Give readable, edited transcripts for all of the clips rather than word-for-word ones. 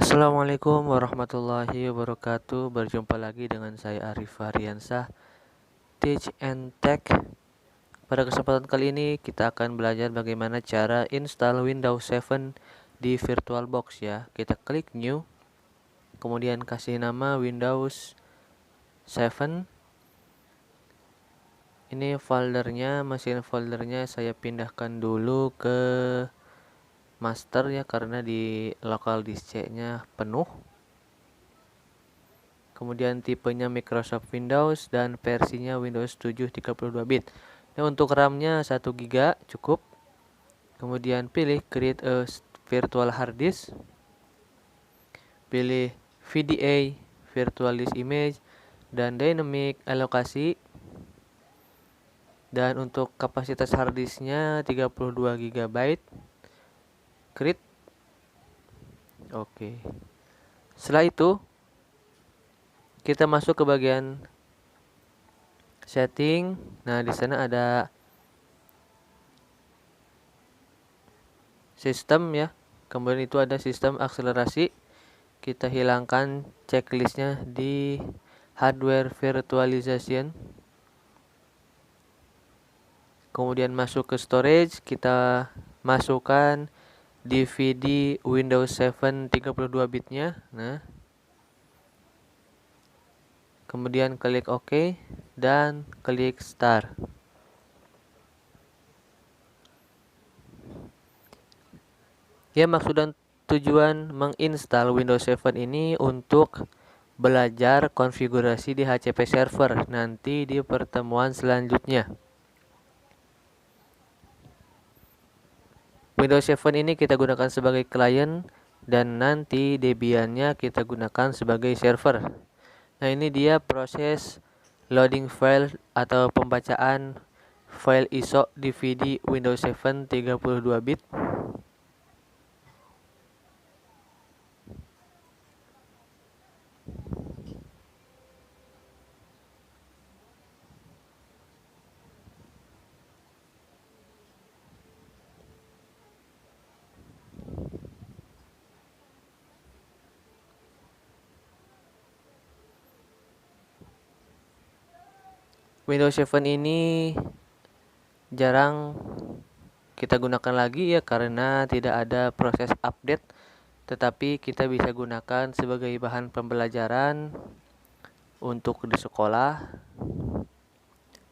Assalamualaikum warahmatullahi wabarakatuh. Berjumpa lagi dengan saya Arif Fahriansah, Teach and Tech. Pada kesempatan kali ini kita akan belajar bagaimana cara install Windows 7 di VirtualBox ya. Kita klik New, kemudian kasih nama Windows 7. Ini foldernya, mesin foldernya saya pindahkan dulu ke master ya, karena di local disk-nya penuh. Kemudian tipenya Microsoft Windows dan versinya Windows 7 32 bit. Nah, untuk RAM-nya 1 GB cukup. Kemudian pilih create a virtual hard disk. Pilih VDA virtual disk image dan dynamic alokasi. Dan untuk kapasitas hard disknya 32 GB. Create. Oke. Setelah itu kita masuk ke bagian setting. Nah, di sana ada sistem ya. Kemudian itu ada sistem akselerasi. Kita hilangkan checklistnya di hardware virtualization. Kemudian masuk ke storage, kita masukkan DVD Windows 7 32 bitnya. Nah, kemudian klik OK dan klik Start. Ya, maksud dan tujuan menginstal Windows 7 ini untuk belajar konfigurasi di HCP server nanti di pertemuan selanjutnya. Windows 7 ini kita gunakan sebagai klien dan nanti Debian-nya kita gunakan sebagai server. Nah, ini dia proses loading file atau pembacaan file ISO DVD Windows 7 32 bit. Windows 7 ini jarang kita gunakan lagi ya, karena tidak ada proses update, tetapi kita bisa gunakan sebagai bahan pembelajaran untuk di sekolah,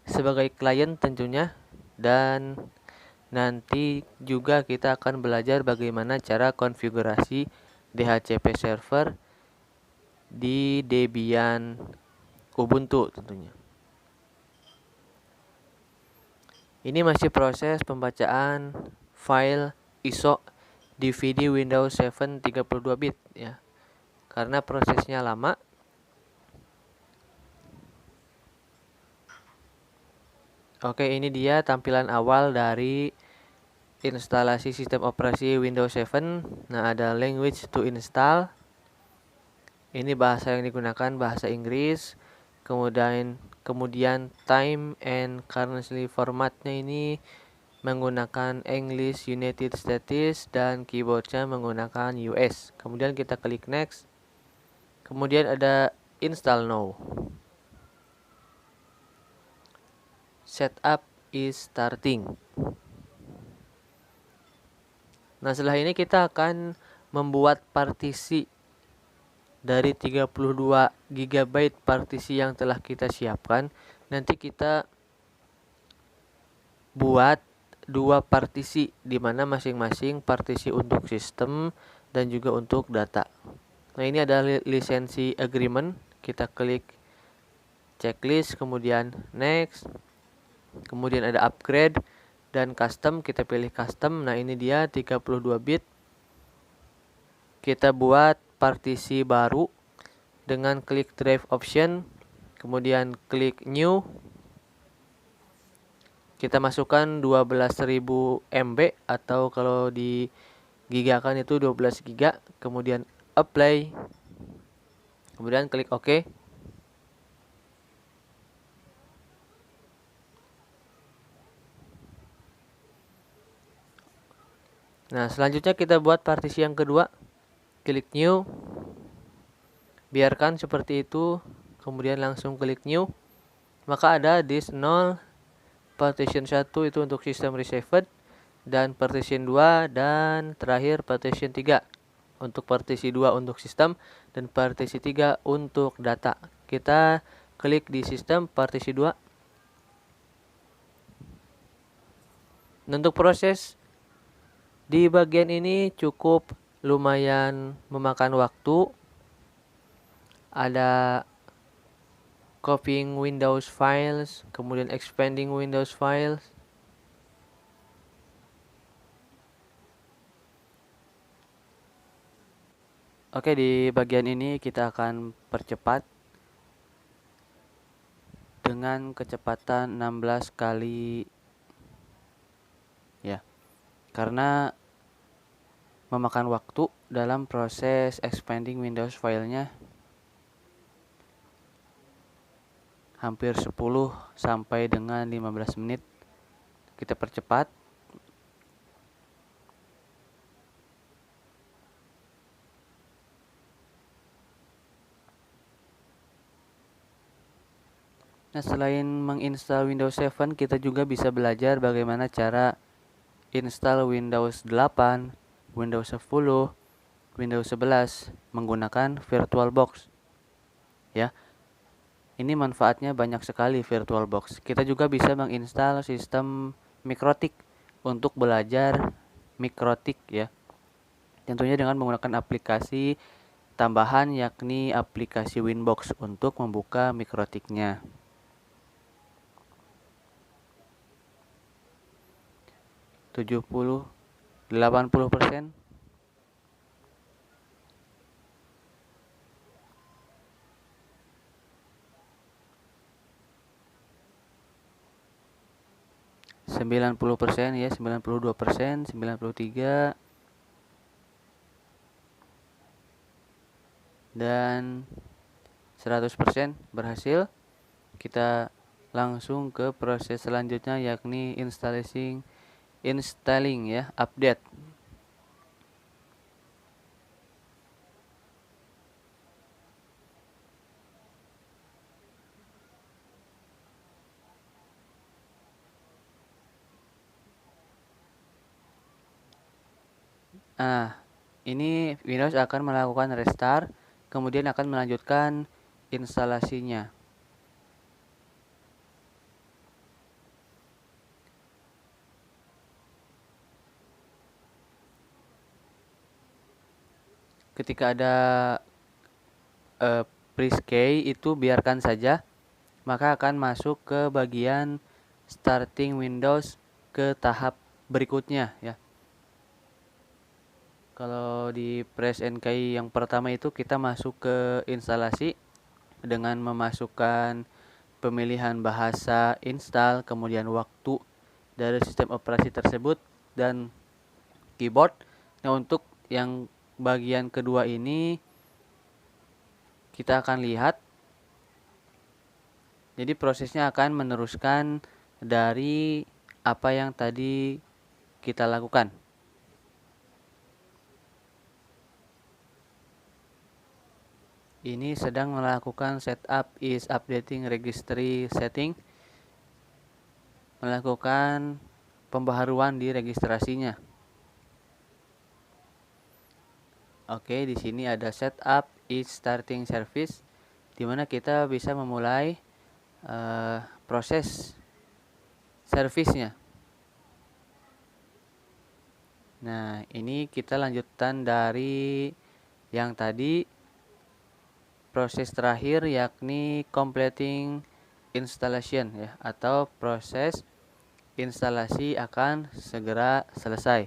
sebagai klien tentunya, dan nanti juga kita akan belajar bagaimana cara konfigurasi DHCP server di Debian Ubuntu tentunya. Ini masih proses pembacaan file ISO DVD Windows 7 32 bit ya. Karena prosesnya lama. Oke, ini dia tampilan awal dari instalasi sistem operasi Windows 7. Nah, ada language to install. Ini bahasa yang digunakan bahasa Inggris. Kemudian time and currency formatnya ini menggunakan English United States dan keyboardnya menggunakan US. Kemudian kita klik next. Kemudian ada install now. Setup is starting. Nah, setelah ini kita akan membuat partisi dari 32 GB partisi yang telah kita siapkan. Nanti kita buat dua partisi, di mana masing-masing partisi untuk sistem dan juga untuk data. Nah, ini ada lisensi agreement. Kita klik checklist, kemudian next. Kemudian ada upgrade dan custom, kita pilih custom. Nah, ini dia 32 bit. Kita buat partisi baru dengan klik drive option, kemudian klik new. Kita masukkan 12.000 MB atau kalau di gigakan itu 12 giga, kemudian apply. Kemudian klik OK. Nah, selanjutnya kita buat partisi yang kedua. Klik new. Biarkan seperti itu, kemudian langsung klik new. Maka ada disk 0, partition 1 itu untuk sistem received, dan partition 2, dan terakhir partition 3 untuk partisi 2 untuk sistem, dan partisi 3 untuk data. Kita klik di sistem partisi 2. Untuk proses di bagian ini cukup lumayan memakan waktu. Ada copying Windows files, kemudian expanding Windows files. Oke, di bagian ini kita akan percepat dengan kecepatan 16 kali ya. Karena memakan waktu dalam proses expanding Windows filenya hampir 10 sampai dengan 15 menit. Kita percepat. Nah, selain menginstal Windows 7, kita juga bisa belajar bagaimana cara install Windows 8, Windows 10, Windows 11 menggunakan VirtualBox. Ya. Ini manfaatnya banyak sekali VirtualBox. Kita juga bisa menginstal sistem Mikrotik untuk belajar Mikrotik ya. Tentunya dengan menggunakan aplikasi tambahan yakni aplikasi Winbox untuk membuka Mikrotiknya. 70, 80%. %, ya, 92%, 93, dan 100% berhasil. Kita langsung ke proses selanjutnya yakni installing ya, update. Nah, ini Windows akan melakukan restart, kemudian akan melanjutkan instalasinya. Ketika ada freeze key itu biarkan saja, maka akan masuk ke bagian starting Windows ke tahap berikutnya ya. Kalau di press NKI yang pertama itu kita masuk ke instalasi dengan memasukkan pemilihan bahasa install, kemudian waktu dari sistem operasi tersebut, dan keyboard. Nah, untuk yang bagian kedua ini kita akan lihat. Jadi prosesnya akan meneruskan dari apa yang tadi kita lakukan. Ini sedang melakukan setup is updating registry setting, melakukan pembaharuan di registrasinya. Oke, di sini ada setup is starting service, di mana kita bisa memulai proses servisnya. Nah, ini kita lanjutan dari yang tadi, proses terakhir yakni completing installation ya, atau proses instalasi akan segera selesai.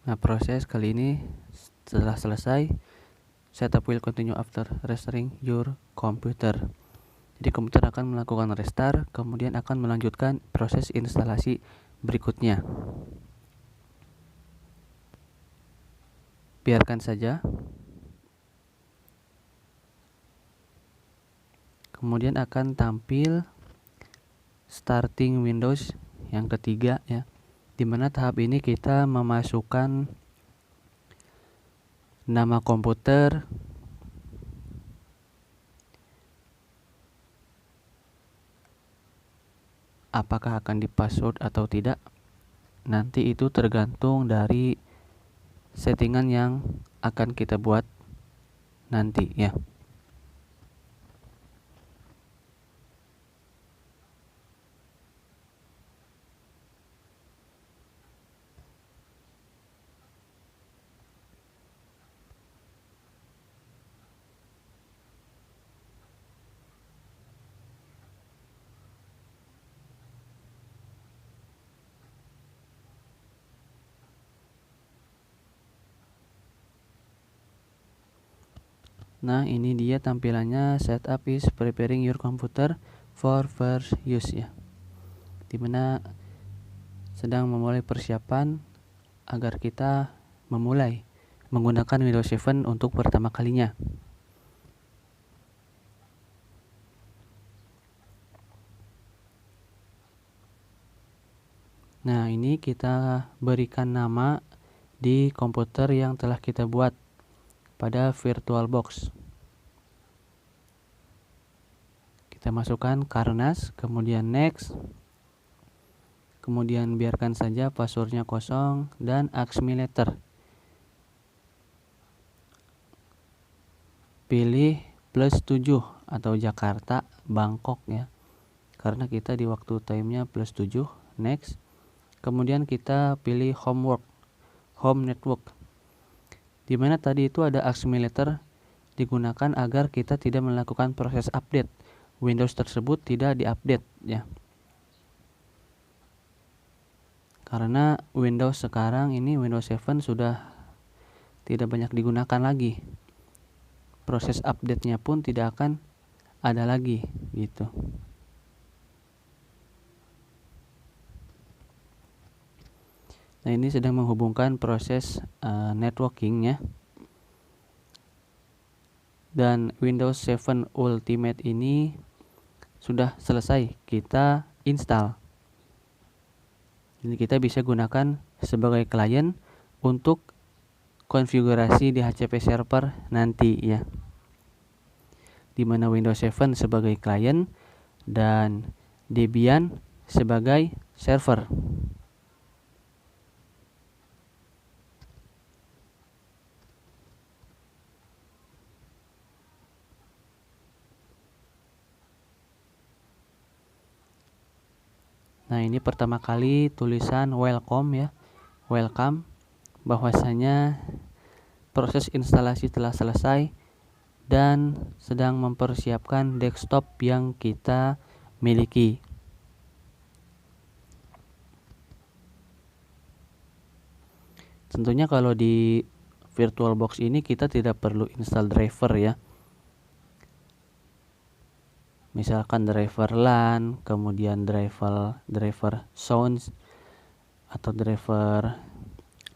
Nah, proses kali ini setelah selesai, setup will continue after restarting your computer. Jadi komputer akan melakukan restart, kemudian akan melanjutkan proses instalasi berikutnya. Biarkan saja. kemudian akan tampil starting Windows yang ketiga ya, dimana tahap ini kita memasukkan nama komputer, apakah akan di-password atau tidak. Nanti itu tergantung dari settingan yang akan kita buat nanti ya. Nah, ini dia tampilannya, setup is preparing your computer for first use ya. Dimana sedang memulai persiapan agar kita memulai menggunakan Windows 7 untuk pertama kalinya. Nah, ini kita berikan nama di komputer yang telah kita buat pada VirtualBox. Kita masukkan Karnas, kemudian next, kemudian biarkan saja passwordnya kosong dan Accumulator. Pilih +7 atau Jakarta, Bangkok ya, karena kita di waktu timenya +7. Next, kemudian kita pilih home network, dimana tadi itu ada Accumulator digunakan agar kita tidak melakukan proses update. Windows tersebut tidak diupdate ya, karena Windows sekarang ini Windows 7 sudah tidak banyak digunakan lagi. Proses update-nya pun tidak akan ada lagi gitu. Nah, ini sedang menghubungkan proses networking ya. Dan Windows 7 Ultimate ini sudah selesai kita install. Jadi kita bisa gunakan sebagai klien untuk konfigurasi DHCP server nanti ya, dimana Windows 7 sebagai klien dan Debian sebagai server. Nah, ini pertama kali tulisan welcome ya, welcome, bahwasanya proses instalasi telah selesai dan sedang mempersiapkan desktop yang kita miliki. Tentunya kalau di VirtualBox ini kita tidak perlu install driver ya. Misalkan driver LAN, kemudian driver sounds atau driver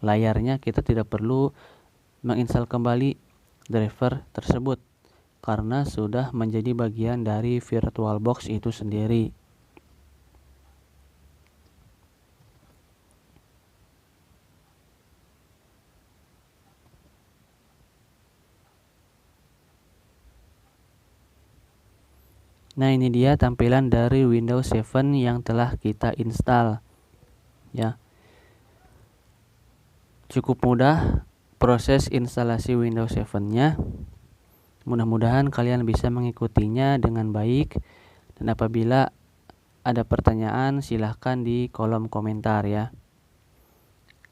layarnya, kita tidak perlu menginstal kembali driver tersebut karena sudah menjadi bagian dari VirtualBox itu sendiri. Nah, ini dia tampilan dari Windows 7 yang telah kita install ya. Cukup mudah proses instalasi Windows 7-nya. Mudah-mudahan kalian bisa mengikutinya dengan baik, dan apabila ada pertanyaan silahkan di kolom komentar ya.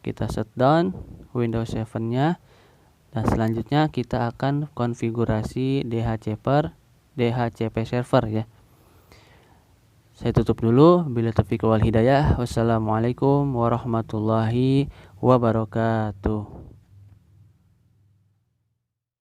Kita shutdown Windows 7-nya dan selanjutnya kita akan konfigurasi DHCP server ya. Saya tutup dulu. Bila taufiq wal hidayah. Wassalamualaikum warahmatullahi wabarakatuh.